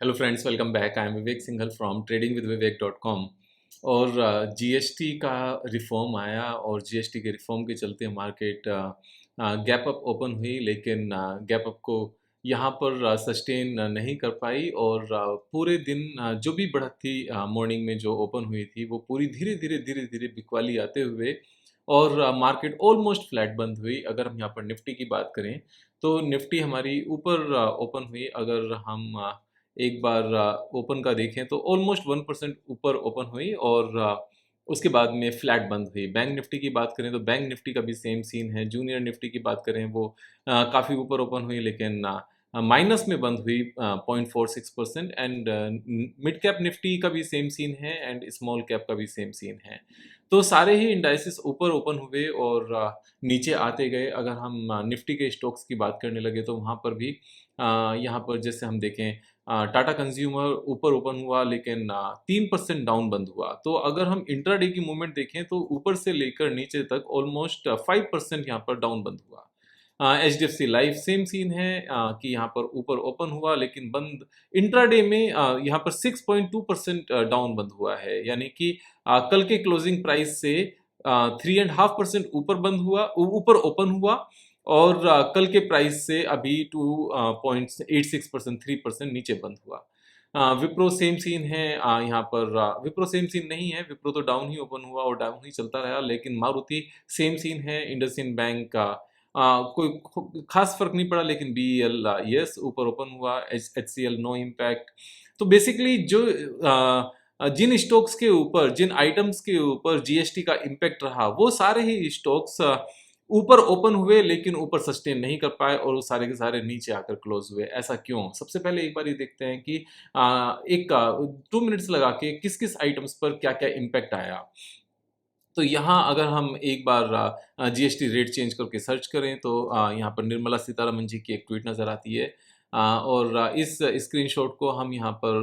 Hello friends, welcome back. I am Vivek Singhal from tradingwithvivek.com। और GST का reform आया और जीएसटी के रिफॉर्म के चलते मार्केट गैप अप ओपन हुई, लेकिन गैप अप को यहाँ पर सस्टेन नहीं कर पाई। और पूरे दिन जो भी बढ़त थी मॉर्निंग में जो ओपन हुई थी वो पूरी धीरे धीरे धीरे धीरे बिकवाली आते हुए और मार्केट ऑलमोस्ट फ्लैट बंद हुई। अगर हम यहाँ पर निफ्टी की बात करें तो निफ्टी हमारी ऊपर ओपन हुई। अगर हम एक बार ओपन का देखें तो ऑलमोस्ट 1% ऊपर ओपन हुई और उसके बाद में फ्लैट बंद हुई। बैंक निफ्टी की बात करें तो बैंक निफ्टी का भी सेम सीन है। जूनियर निफ्टी की बात करें वो काफ़ी ऊपर ओपन हुई, लेकिन माइनस में बंद हुई 0.46%। एंड मिड कैप निफ्टी का भी सेम सीन है एंड स्मॉल कैप का भी सेम सीन है। तो सारे ही इंडाइसिस ऊपर ओपन हुए और नीचे आते गए। अगर हम निफ्टी के स्टॉक्स की बात करने लगे तो वहाँ पर भी यहाँ पर जैसे हम देखें टाटा कंज्यूमर ऊपर ओपन हुआ, लेकिन 3% डाउन बंद हुआ। तो अगर हम इंट्राडे की मूवमेंट देखें तो ऊपर से लेकर नीचे तक ऑलमोस्ट 5% यहाँ पर डाउन बंद हुआ। HDFC लाइफ सेम सीन है कि यहाँ पर ऊपर ओपन हुआ लेकिन बंद इंट्राडे में यहाँ पर 6.2% डाउन बंद हुआ है। यानी कि कल के क्लोजिंग प्राइस से 3.5% ऊपर बंद हुआ, ऊपर ओपन हुआ। और कल के प्राइस से अभी 2.86%, 3% नीचे बंद हुआ। विप्रो सेम सीन है। यहाँ पर विप्रो सेम सीन नहीं है, विप्रो तो डाउन ही ओपन हुआ और डाउन ही चलता रहा। लेकिन मारुति सेम सीन है। इंडसइंड बैंक का कोई खास फर्क नहीं पड़ा, लेकिन BEL यस ऊपर ओपन हुआ। HCL no impact. तो बेसिकली जो जिन स्टॉक्स के ऊपर, जिन आइटम्स के ऊपर जीएसटी का इम्पैक्ट रहा, वो सारे ही स्टॉक्स ऊपर ओपन हुए लेकिन ऊपर सस्टेन नहीं कर पाए और वो सारे के सारे नीचे आकर क्लोज हुए। ऐसा क्यों? सबसे पहले एक बार ये देखते हैं कि एक 2 मिनट्स लगा के किस किस आइटम्स पर क्या क्या इम्पैक्ट आया। तो यहाँ अगर हम एक बार जीएसटी रेट चेंज करके सर्च करें तो यहाँ पर निर्मला सीतारमन जी की एक ट्वीट नज़र आती है। और इस स्क्रीनशॉट को हम यहाँ पर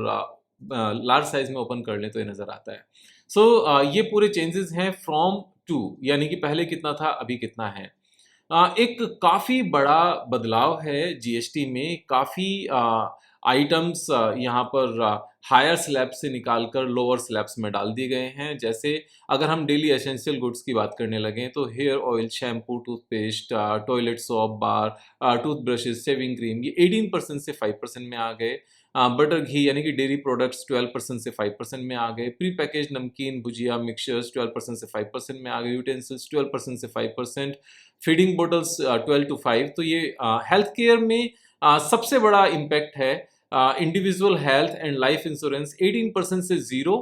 लार्ज साइज में ओपन कर लें तो ये नज़र आता है। सो ये पूरे चेंजेस हैं फ्रॉम टू, यानी कि पहले कितना था अभी कितना है। एक काफ़ी बड़ा बदलाव है जीएसटी में। काफ़ी आइटम्स यहाँ पर हायर स्लैब से निकालकर लोअर स्लैब्स में डाल दिए गए हैं। जैसे अगर हम डेली एसेंशियल गुड्स की बात करने लगें तो hair oil, shampoo, toothpaste, toilet soap bar, toothbrushes, shaving cream, ये 18% से 5% में आ गए। बटर घी यानी कि डेयरी प्रोडक्ट्स 12% से 5% में आ गए। प्री पैकेज नमकीन, भुजिया, मिक्सचर्स 12% से 5% में आ गए। यूटेंसिल्स 12% से 5%। Feeding bottles 12 to 5। तो ये हेल्थ केयर में सबसे बड़ा इम्पैक्ट है। Individual health and life insurance 18% से 0,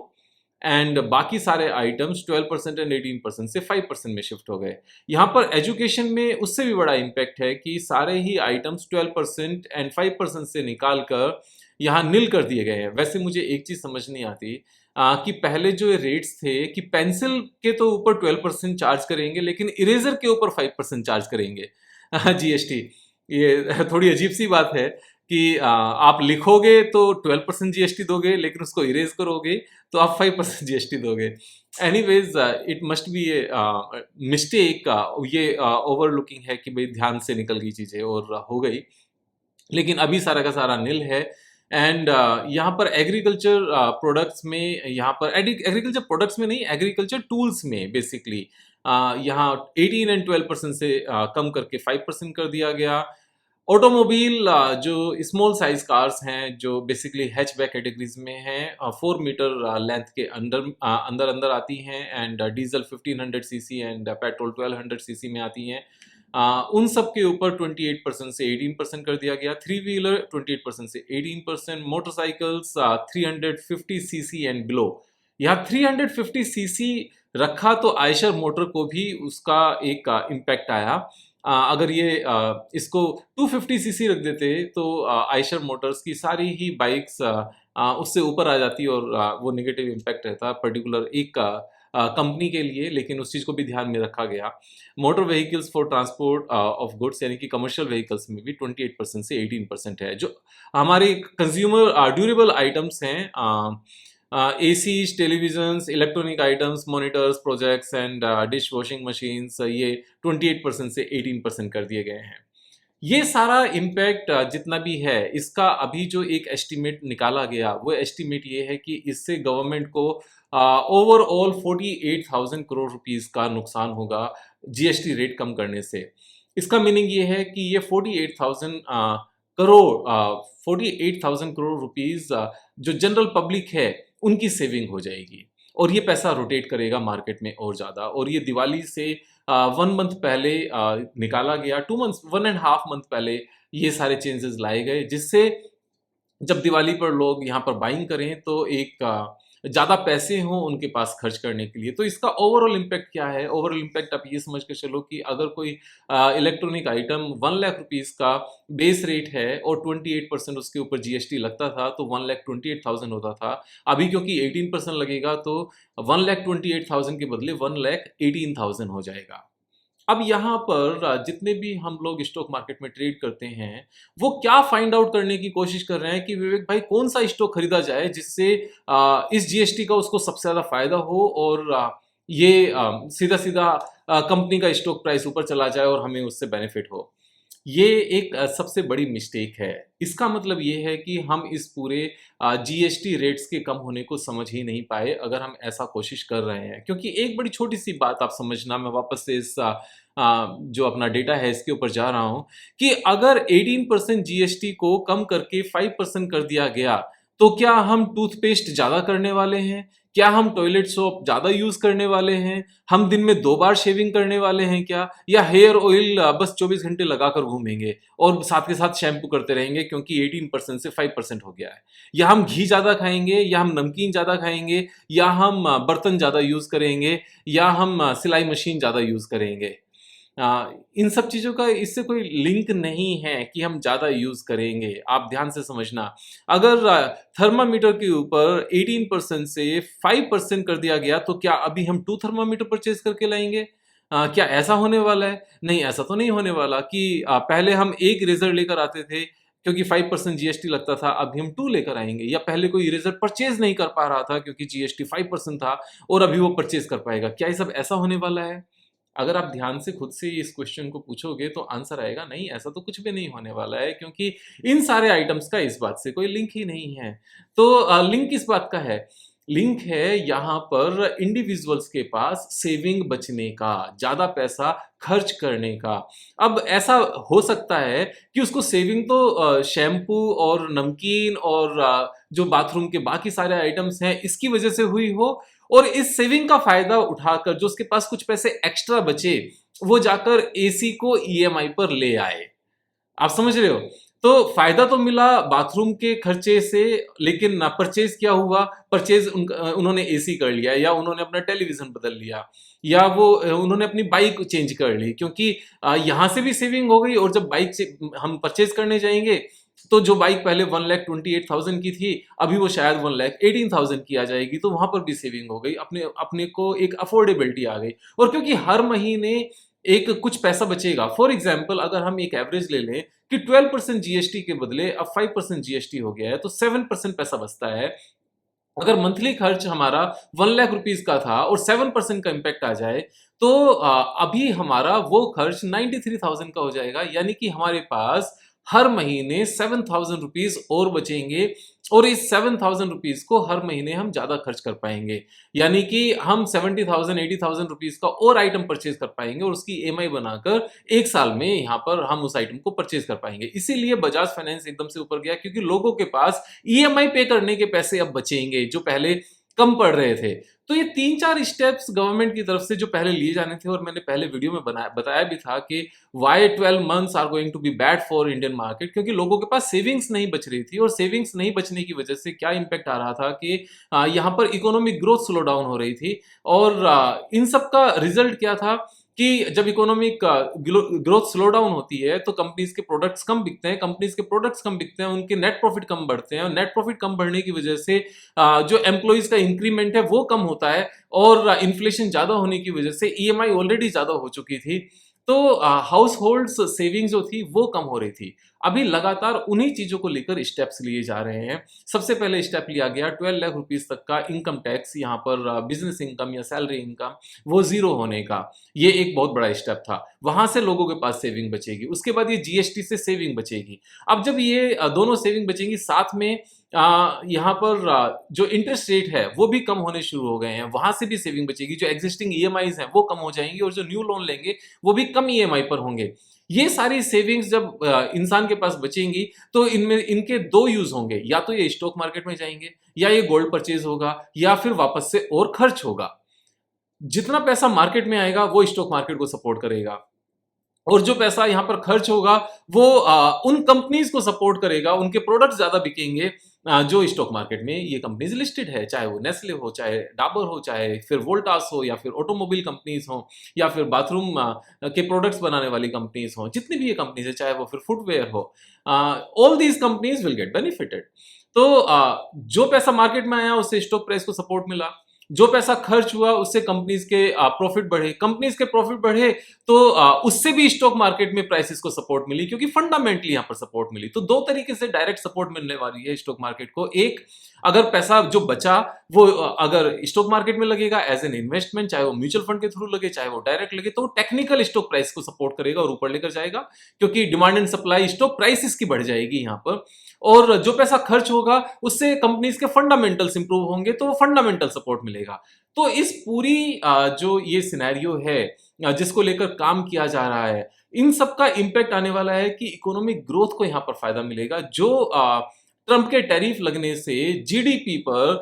एंड बाकी सारे आइटम्स 12% एंड 18% से 5% में शिफ्ट हो गए। यहाँ पर एजुकेशन में उससे भी बड़ा इम्पैक्ट है कि सारे ही आइटम्स 12% एंड 5% से निकाल कर यहाँ नील कर दिए गए हैं। वैसे मुझे एक चीज़ समझ नहीं आती कि पहले जो रेट्स थे कि पेंसिल के तो ऊपर 12% चार्ज करेंगे लेकिन इरेजर के ऊपर 5% चार्ज करेंगे जीएसटी। ये थोड़ी अजीब सी बात है कि आप लिखोगे तो 12% जीएसटी दोगे, लेकिन उसको इरेज करोगे तो आप 5% जीएसटी दोगे। Anyways it must be a mistake. ये ओवरलुकिंग है कि भाई ध्यान से निकल गई चीज़ें और हो गई, लेकिन अभी सारा का सारा नील है। एंड यहाँ पर एग्रीकल्चर प्रोडक्ट्स में, यहाँ पर एग्रीकल्चर प्रोडक्ट्स में नहीं, एग्रीकल्चर टूल्स में बेसिकली यहाँ 18 एंड 12% से कम करके 5% कर दिया गया। ऑटोमोबाइल जो स्मॉल साइज कार्स हैं जो बेसिकली हैचबैक कैटेगरीज में हैं, 4 मीटर लेंथ के अंदर अंदर अंदर आती हैं, and diesel 1500 CC and petrol 1200 CC में आती हैं। उन सब के ऊपर 28% से 18% कर दिया गया। 3 व्हीलर 28% से 18%। Motorcycles 350 CC and below. यहाँ 350 सीसी रखा तो आयशर मोटर को भी उसका एक इम्पैक्ट आया। अगर ये इसको 250 सीसी रख देते तो आयशर मोटर्स की सारी ही बाइक्स उससे ऊपर आ जाती और वो नेगेटिव इम्पैक्ट रहता पर्टिकुलर एक कंपनी के लिए, लेकिन उस चीज़ को भी ध्यान में रखा गया। Motor vehicles for transport of goods यानी कि कमर्शियल व्हीकल्स में भी 28% से 18% है। जो हमारे कंज्यूमर ड्यूरेबल आइटम्स हैं, ACs, televisions, electronic items, monitors, projects and dish washing machines, ये 28% से 18% कर दिए गए हैं। ये सारा इम्पैक्ट जितना भी है, इसका अभी जो एक एस्टिमेट निकाला गया, वो एस्टिमेट ये है कि इससे गवर्नमेंट को ओवरऑल 48,000 करोड़ रुपीस का नुकसान होगा जीएसटी रेट कम करने से। इसका मीनिंग ये है कि ये 48,000 करोड़ रुपीस जो जनरल पब्लिक है, उनकी सेविंग हो जाएगी और ये पैसा रोटेट करेगा मार्केट में और ज़्यादा। और ये दिवाली से 1 मंथ पहले निकाला गया, 2 मंथ्स 1 एंड हाफ मंथ पहले ये सारे चेंजेस लाए गए, जिससे जब दिवाली पर लोग यहाँ पर बाइंग करें तो एक ज़्यादा पैसे हों उनके पास खर्च करने के लिए। तो इसका ओवरऑल इम्पैक्ट क्या है? ओवरऑल इम्पैक्ट आप ये समझ के चलो कि अगर कोई इलेक्ट्रॉनिक आइटम 1 लाख रुपीस का बेस रेट है और 28% उसके ऊपर जीएसटी लगता था, तो 1,28,000 होता था। अभी क्योंकि 18% लगेगा, तो 1,28,000 के बदले 1,18,000 हो जाएगा। अब यहाँ पर जितने भी हम लोग स्टॉक मार्केट में ट्रेड करते हैं, वो क्या फाइंड आउट करने की कोशिश कर रहे हैं कि विवेक भाई कौन सा स्टॉक खरीदा जाए जिससे इस जीएसटी का उसको सबसे ज़्यादा फायदा हो और ये सीधा सीधा कंपनी का स्टॉक प्राइस ऊपर चला जाए और हमें उससे बेनिफिट हो। ये एक सबसे बड़ी मिस्टेक है। इसका मतलब ये है कि हम इस पूरे जीएसटी रेट्स के कम होने को समझ ही नहीं पाए अगर हम ऐसा कोशिश कर रहे हैं। क्योंकि एक बड़ी छोटी-सी बात आप समझना, मैं वापस से इस जो अपना डेटा है इसके ऊपर जा रहा हूँ कि अगर 18% जीएसटी को कम करके 5% कर दिया गया, तो क्या हम टूथपेस्ट ज़्यादा करने वाले हैं? क्या हम टॉयलेट सोप ज़्यादा यूज़ करने वाले हैं? हम दिन में 2 बार शेविंग करने वाले हैं क्या? या हेयर ऑयल बस 24 घंटे लगाकर घूमेंगे और साथ के साथ शैम्पू करते रहेंगे क्योंकि 18% से 5% हो गया है? या हम घी ज़्यादा खाएँगे, या हम नमकीन ज़्यादा खाएँगे, या हम बर्तन ज़्यादा यूज़ करेंगे, या हम सिलाई मशीन ज़्यादा यूज़ करेंगे? इन सब चीज़ों का इससे कोई लिंक नहीं है कि हम ज़्यादा यूज़ करेंगे। आप ध्यान से समझना, अगर थर्मामीटर के ऊपर 18% से 5% कर दिया गया, तो क्या अभी हम 2 थर्मामीटर परचेज़ करके लाएँगे? क्या ऐसा होने वाला है? नहीं, ऐसा तो नहीं होने वाला कि पहले हम 1 इरेज़र लेकर आते थे क्योंकि 5% जीएसटी लगता था, अभी हम 2 लेकर आएँगे। या पहले कोई इरेज़र परचेज़ नहीं कर पा रहा था क्योंकि जीएसटी 5% था और अभी वो परचेज़ कर पाएगा। क्या ये सब ऐसा होने वाला है? अगर आप ध्यान से खुद से इस क्वेश्चन को पूछोगे तो आंसर आएगा नहीं, ऐसा तो कुछ भी नहीं होने वाला है, क्योंकि इन सारे आइटम्स का इस बात से कोई लिंक ही नहीं है। तो लिंक किस बात का है? लिंक है यहाँ पर इंडिविजुअल्स के पास सेविंग बचने का, ज़्यादा पैसा खर्च करने का। अब ऐसा हो सकता है कि उसको सेविंग तो शैम्पू और नमकीन और जो बाथरूम के बाकी सारे आइटम्स हैं इसकी वजह से हुई हो, और इस सेविंग का फायदा उठाकर जो उसके पास कुछ पैसे एक्स्ट्रा बचे, वो जाकर एसी को ईएमआई पर ले आए। आप समझ रहे हो? तो फ़ायदा तो मिला बाथरूम के खर्चे से, लेकिन ना परचेज़ क्या हुआ? परचेज़ उन्होंने एसी कर लिया, या उन्होंने अपना टेलीविज़न बदल लिया, या वो उन्होंने अपनी बाइक चेंज कर ली, क्योंकि यहाँ से भी सेविंग हो गई और जब बाइक से हम परचेज़ करने जाएँगे, तो जो बाइक पहले 1,28,000 की थी, अभी वो शायद 1,18,000 की आ जाएगी, तो वहाँ पर भी सेविंग हो गई। अपने अपने को एक अफोर्डेबिलिटी आ गई, और क्योंकि हर महीने एक कुछ पैसा बचेगा। फॉर एग्जाम्पल, अगर हम एक एवरेज ले लें कि 12% जीएसटी के बदले अब 5% जीएसटी हो गया है, तो 7% पैसा बचता है। अगर मंथली खर्च हमारा 1 लाख रुपीस का था और 7% का इम्पैक्ट आ जाए, तो अभी हमारा वो खर्च 93,000 का हो जाएगा, यानी कि हमारे पास हर महीने 7,000 रुपीस और बचेंगे, और इस 7,000 रुपीस को हर महीने हम ज़्यादा खर्च कर पाएंगे, यानी कि हम 70,000 80,000 रुपीस का और आइटम परचेज कर पाएंगे और उसकी ईएमआई बनाकर 1 साल में यहाँ पर हम उस आइटम को परचेज कर पाएंगे। इसीलिए बजाज फाइनेंस एकदम से ऊपर गया, क्योंकि लोगों के पास ईएमआई पे करने के पैसे अब बचेंगे जो पहले कम पड़ रहे थे। तो ये 3-4 स्टेप्स गवर्नमेंट की तरफ से जो पहले लिए जाने थे, और मैंने पहले वीडियो में बताया भी था कि why 12 months are going to be bad for Indian market, क्योंकि लोगों के पास सेविंग्स नहीं बच रही थी, और सेविंग्स नहीं बचने की वजह से क्या इम्पैक्ट आ रहा था कि यहाँ पर इकोनॉमिक ग्रोथ स्लो डाउन हो रही थी, और इन सब का रिजल्ट क्या था कि जब इकोनॉमिक ग्रोथ स्लो डाउन होती है तो कंपनीज के प्रोडक्ट्स कम बिकते हैं, कंपनीज के प्रोडक्ट्स कम बिकते हैं, उनके नेट प्रॉफिट कम बढ़ते हैं, और नेट प्रॉफिट कम बढ़ने की वजह से जो एम्प्लॉइज का इंक्रीमेंट है वो कम होता है, और इन्फ्लेशन ज्यादा होने की वजह से ईएमआई ऑलरेडी ज्यादा हो चुकी थी, तो हाउस होल्ड्स सेविंग जो थी वो कम हो रही थी। अभी लगातार उन्हीं चीज़ों को लेकर स्टेप्स लिए जा रहे हैं। सबसे पहले स्टेप लिया गया 12 लाख रुपीस तक का इनकम टैक्स, यहाँ पर बिज़नेस इनकम या सैलरी इनकम वो ज़ीरो होने का। ये एक बहुत बड़ा स्टेप था। वहाँ से लोगों के पास सेविंग बचेगी। उसके बाद ये जीएसटी से सेविंग बचेगी। अब जब ये दोनों सेविंग बचेंगी, साथ में यहाँ पर जो इंटरेस्ट रेट है वो भी कम होने शुरू हो गए हैं, वहाँ से भी सेविंग बचेगी। जो एग्जिस्टिंग ईएमआईज़ हैं वो कम हो जाएँगी और जो न्यू लोन लेंगे वो भी कम ईएमआई पर होंगे। ये सारी सेविंग्स जब इंसान के पास बचेंगी तो इनमें इनके 2 यूज़ होंगे, या तो ये स्टॉक मार्केट में जाएँगे या ये गोल्ड परचेज़ होगा या फिर वापस से और खर्च होगा। जितना पैसा मार्केट में आएगा वो स्टॉक मार्केट को सपोर्ट करेगा। और जो पैसा यहाँ पर खर्च होगा वो उन कंपनीज को सपोर्ट करेगा, उनके प्रोडक्ट्स ज़्यादा बिकेंगे जो स्टॉक मार्केट में ये कंपनीज लिस्टेड है, चाहे वो नेस्ले हो, चाहे डाबर हो, चाहे फिर वोल्टास हो, या फिर ऑटोमोबाइल कंपनीज हो, या फिर बाथरूम के प्रोडक्ट्स बनाने वाली कंपनीज हो, जितनी भी ये कंपनीज है, चाहे वो फिर फुटवेयर हो, all these companies will get benefited. तो जो पैसा मार्केट में आया उससे स्टॉक प्राइस को सपोर्ट मिला, जो पैसा खर्च हुआ उससे कंपनीज के प्रॉफिट बढ़े, कंपनीज के प्रॉफिट बढ़े तो उससे भी स्टॉक मार्केट में प्राइसेस को सपोर्ट मिली, क्योंकि फंडामेंटली यहां पर सपोर्ट मिली। तो दो तरीके से डायरेक्ट सपोर्ट मिलने वाली है स्टॉक मार्केट को। एक, अगर पैसा जो बचा वो अगर स्टॉक मार्केट में लगेगा एज एन इन्वेस्टमेंट, चाहे वो म्यूचुअल फंड के थ्रू लगे चाहे वो डायरेक्ट लगे, तो टेक्निकल स्टॉक प्राइस को सपोर्ट करेगा और ऊपर लेकर जाएगा, क्योंकि demand and supply stock prices की बढ़ जाएगी यहाँ पर। और जो पैसा खर्च होगा उससे कंपनीज के फंडामेंटल्स इंप्रूव होंगे, तो फंडामेंटल सपोर्ट मिलेगा। तो इस पूरी जो ये सिनेरियो है जिसको लेकर काम किया जा रहा है, इन सब का इम्पैक्ट आने वाला है कि इकोनॉमिक ग्रोथ को यहाँ पर फायदा मिलेगा। जो ट्रंप के टैरिफ लगने से जीडीपी पर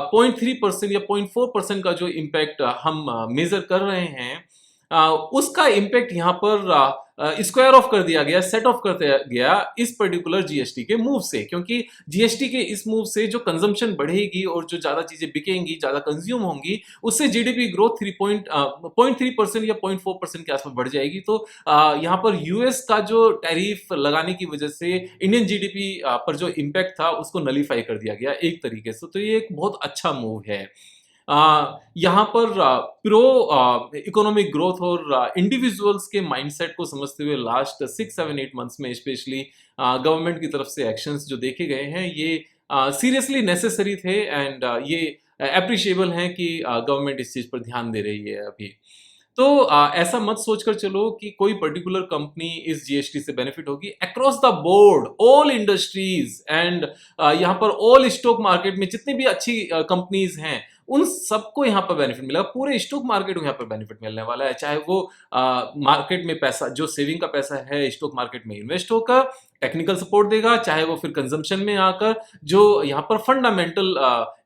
0.3% या 0.4% का जो इम्पैक्ट हम मेजर कर रहे हैं, उसका इम्पैक्ट यहाँ पर स्क्वायर ऑफ कर दिया गया, सेट ऑफ कर दिया गया इस पर्टिकुलर जीएसटी के मूव से। क्योंकि जीएसटी के इस मूव से जो कंजम्पशन बढ़ेगी और जो ज्यादा चीजें बिकेंगी, ज्यादा कंज्यूम होंगी, उससे जीडीपी ग्रोथ 0.3% या 0.4% के आसपास बढ़ जाएगी। तो यहाँ पर यूएस का जो टैरिफ लगाने की वजह से इंडियन जीडीपी पर जो इम्पैक्ट था उसको नलीफाई कर दिया गया एक तरीके से। तो ये एक बहुत अच्छा मूव है। यहाँ पर प्रो इकोनॉमिक ग्रोथ और इंडिविजुअल्स के माइंडसेट को समझते हुए लास्ट 6-7-8 मंथ्स में स्पेशली गवर्नमेंट की तरफ से एक्शंस जो देखे गए हैं ये सीरियसली नेसेसरी थे, एंड ये अप्रिशिएबल हैं कि गवर्नमेंट इस चीज़ पर ध्यान दे रही है अभी। तो ऐसा मत सोचकर चलो कि कोई पर्टिकुलर कंपनी इस जीएसटी से बेनिफिट होगी। Across the board all industries and यहाँ पर ऑल स्टॉक मार्केट में जितनी भी अच्छी कंपनीज हैं उन सबको यहाँ पर बेनिफिट मिलेगा। पूरे स्टॉक मार्केट को यहाँ पर बेनिफिट मिलने वाला है, चाहे वो मार्केट में पैसा, जो सेविंग का पैसा है स्टॉक मार्केट में इन्वेस्ट होकर टेक्निकल सपोर्ट देगा, चाहे वो फिर कंजम्पशन में आकर जो यहाँ पर फंडामेंटल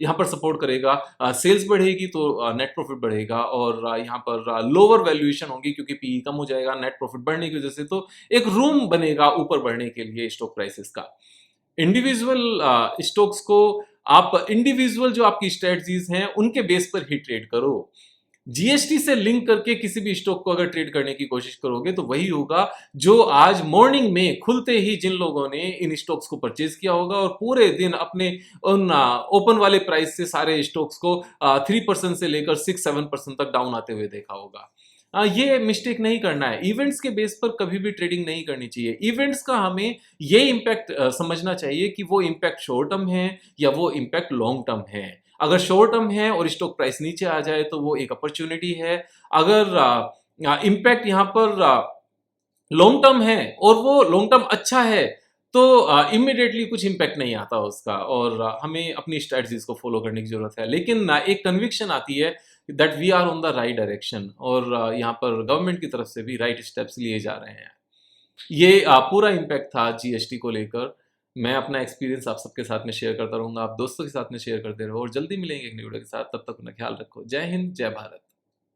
यहाँ पर सपोर्ट करेगा। सेल्स बढ़ेगी तो नेट प्रॉफिट बढ़ेगा, और यहाँ पर लोअर वैल्यूएशन होगी क्योंकि पीई कम हो जाएगा नेट प्रॉफिट बढ़ने की वजह से। तो एक रूम बनेगा ऊपर बढ़ने के लिए स्टॉक प्राइसेस का। इंडिविजुअल स्टॉक्स को आप इंडिविजुअल जो आपकी स्ट्रेटजीज हैं उनके बेस पर ही ट्रेड करो। जीएसटी से लिंक करके किसी भी स्टॉक को अगर ट्रेड करने की कोशिश करोगे तो वही होगा जो आज मॉर्निंग में खुलते ही जिन लोगों ने इन स्टॉक्स को परचेज किया होगा और पूरे दिन अपने उन ओपन वाले प्राइस से सारे स्टॉक्स को 3% से लेकर 6-7% तक डाउन आते हुए देखा होगा। ये मिस्टेक नहीं करना है। इवेंट्स के बेस पर कभी भी ट्रेडिंग नहीं करनी चाहिए। इवेंट्स का हमें ये इम्पैक्ट समझना चाहिए कि वो इम्पैक्ट शॉर्ट टर्म है या वो इम्पैक्ट लॉन्ग टर्म है। अगर शॉर्ट टर्म है और स्टॉक प्राइस नीचे आ जाए तो वो एक अपॉर्चुनिटी है। अगर इम्पैक्ट यहाँ पर लॉन्ग टर्म है और वो लॉन्ग टर्म अच्छा है तो इमिडिएटली कुछ इम्पैक्ट नहीं आता उसका, और हमें अपनी स्ट्रेटजीज को फॉलो करने की जरूरत है। लेकिन एक कन्विक्शन आती है that we are on the right direction, और यहाँ पर गवर्नमेंट की तरफ से भी राइट स्टेप्स लिए जा रहे हैं। ये पूरा इम्पैक्ट था जीएसटी को लेकर। मैं अपना एक्सपीरियंस आप सबके साथ में शेयर करता रहूंगा, आप दोस्तों के साथ में शेयर करते रहो, और जल्दी मिलेंगे एक नई वीडियो के साथ। तब तक अपना ख्याल रखो। जय हिंद, जय भारत।